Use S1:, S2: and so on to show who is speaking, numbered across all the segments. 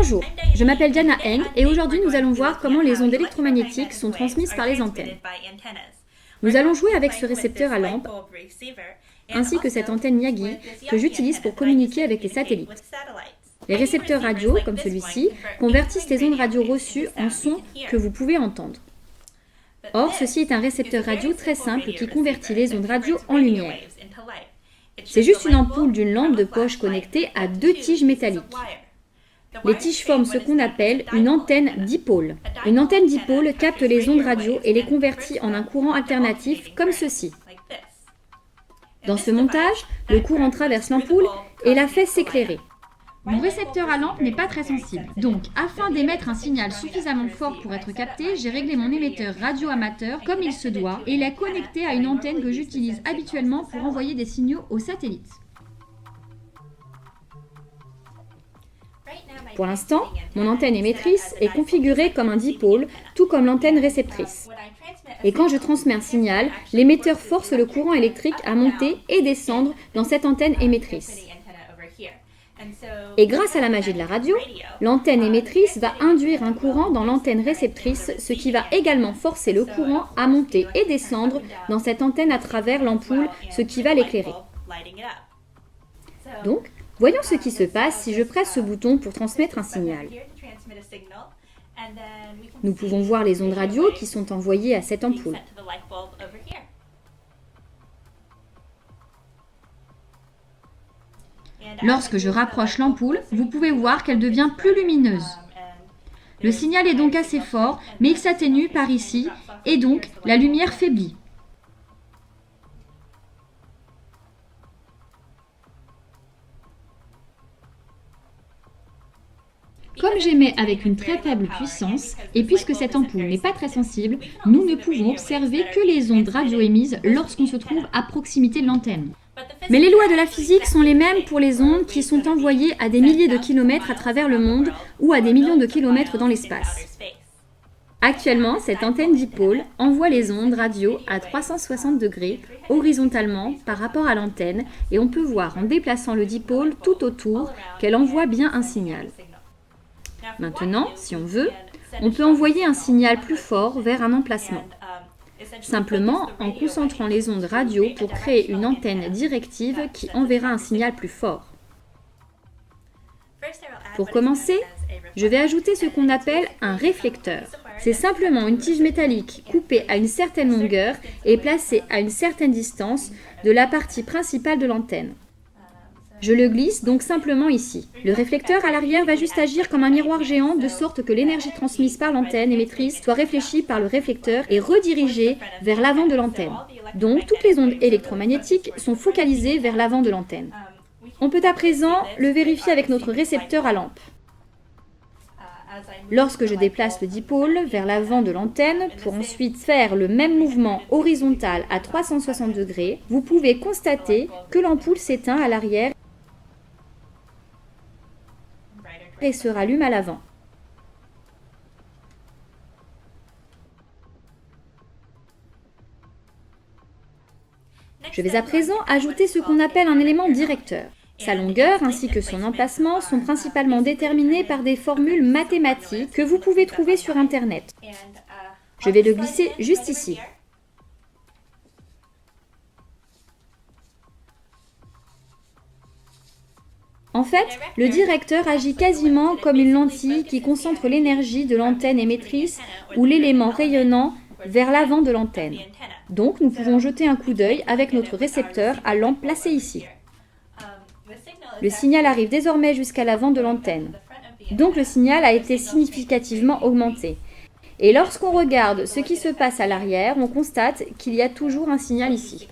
S1: Bonjour, je m'appelle Diana Eng et aujourd'hui nous allons voir comment les ondes électromagnétiques sont transmises par les antennes. Nous allons jouer avec ce récepteur à lampe ainsi que cette antenne Miyagi que j'utilise pour communiquer avec les satellites. Les récepteurs radio, comme celui-ci, convertissent les ondes radio reçues en sons que vous pouvez entendre. Or, ceci est un récepteur radio très simple qui convertit les ondes radio en lumière. C'est juste une ampoule d'une lampe de poche connectée à deux tiges métalliques. Les tiges forment ce qu'on appelle une antenne dipôle. Une antenne dipôle capte les ondes radio et les convertit en un courant alternatif comme ceci. Dans ce montage, le courant traverse l'ampoule et la fait s'éclairer. Mon récepteur à lampe n'est pas très sensible. Donc, afin d'émettre un signal suffisamment fort pour être capté, j'ai réglé mon émetteur radio amateur comme il se doit et l'ai connecté à une antenne que j'utilise habituellement pour envoyer des signaux aux satellites. Pour l'instant, mon antenne émettrice est configurée comme un dipôle, tout comme l'antenne réceptrice. Et quand je transmets un signal, l'émetteur force le courant électrique à monter et descendre dans cette antenne émettrice. Et grâce à la magie de la radio, l'antenne émettrice va induire un courant dans l'antenne réceptrice, ce qui va également forcer le courant à monter et descendre dans cette antenne à travers l'ampoule, ce qui va l'éclairer. Donc, voyons ce qui se passe si je presse ce bouton pour transmettre un signal. Nous pouvons voir les ondes radio qui sont envoyées à cette ampoule. Lorsque je rapproche l'ampoule, vous pouvez voir qu'elle devient plus lumineuse. Le signal est donc assez fort, mais il s'atténue par ici, et donc la lumière faiblit. Comme j'émets avec une très faible puissance, et puisque cette ampoule n'est pas très sensible, nous ne pouvons observer que les ondes radio émises lorsqu'on se trouve à proximité de l'antenne. Mais les lois de la physique sont les mêmes pour les ondes qui sont envoyées à des milliers de kilomètres à travers le monde ou à des millions de kilomètres dans l'espace. Actuellement, cette antenne dipôle envoie les ondes radio à 360 degrés horizontalement par rapport à l'antenne et on peut voir en déplaçant le dipôle tout autour qu'elle envoie bien un signal. Maintenant, si on veut, on peut envoyer un signal plus fort vers un emplacement. Simplement en concentrant les ondes radio pour créer une antenne directive qui enverra un signal plus fort. Pour commencer, je vais ajouter ce qu'on appelle un réflecteur. C'est simplement une tige métallique coupée à une certaine longueur et placée à une certaine distance de la partie principale de l'antenne. Je le glisse donc simplement ici. Le réflecteur à l'arrière va juste agir comme un miroir géant de sorte que l'énergie transmise par l'antenne émettrice soit réfléchie par le réflecteur et redirigée vers l'avant de l'antenne. Donc toutes les ondes électromagnétiques sont focalisées vers l'avant de l'antenne. On peut à présent le vérifier avec notre récepteur à lampe. Lorsque je déplace le dipôle vers l'avant de l'antenne pour ensuite faire le même mouvement horizontal à 360 degrés, vous pouvez constater que l'ampoule s'éteint à l'arrière et se rallume à l'avant. Je vais à présent ajouter ce qu'on appelle un élément directeur. Sa longueur ainsi que son emplacement sont principalement déterminés par des formules mathématiques que vous pouvez trouver sur Internet. Je vais le glisser juste ici. En fait, le directeur agit quasiment comme une lentille qui concentre l'énergie de l'antenne émettrice ou l'élément rayonnant vers l'avant de l'antenne. Donc, nous pouvons jeter un coup d'œil avec notre récepteur à lampe placé ici. Le signal arrive désormais jusqu'à l'avant de l'antenne. Donc, le signal a été significativement augmenté. Et lorsqu'on regarde ce qui se passe à l'arrière, on constate qu'il y a toujours un signal ici.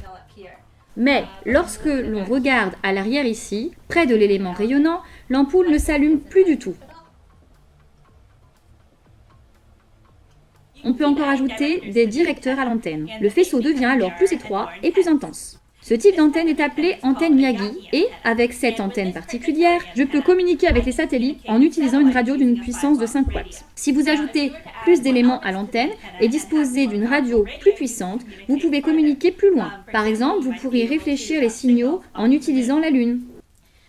S1: Mais lorsque l'on regarde à l'arrière ici, près de l'élément rayonnant, l'ampoule ne s'allume plus du tout. On peut encore ajouter des directeurs à l'antenne. Le faisceau devient alors plus étroit et plus intense. Ce type d'antenne est appelé antenne Miyagi et, avec cette antenne particulière, je peux communiquer avec les satellites en utilisant une radio d'une puissance de 5 watts. Si vous ajoutez plus d'éléments à l'antenne et disposez d'une radio plus puissante, vous pouvez communiquer plus loin. Par exemple, vous pourriez réfléchir les signaux en utilisant la Lune.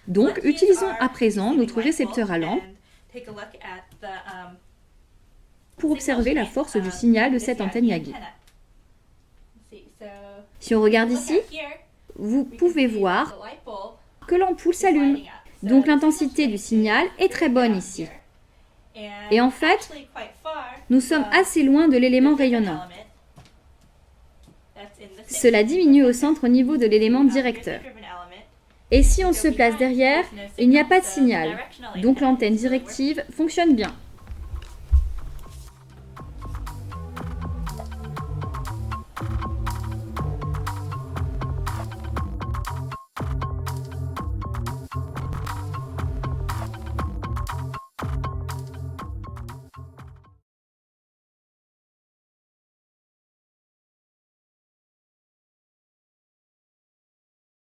S1: Donc, utilisons à présent notre récepteur à lampe pour observer la force du signal de cette antenne Yagi. Si on regarde ici, vous pouvez voir que l'ampoule s'allume. Donc l'intensité du signal est très bonne ici. Et en fait, nous sommes assez loin de l'élément rayonnant. Cela diminue au centre au niveau de l'élément directeur. Et si on se place derrière, il n'y a pas de signal. Donc l'antenne directive fonctionne bien.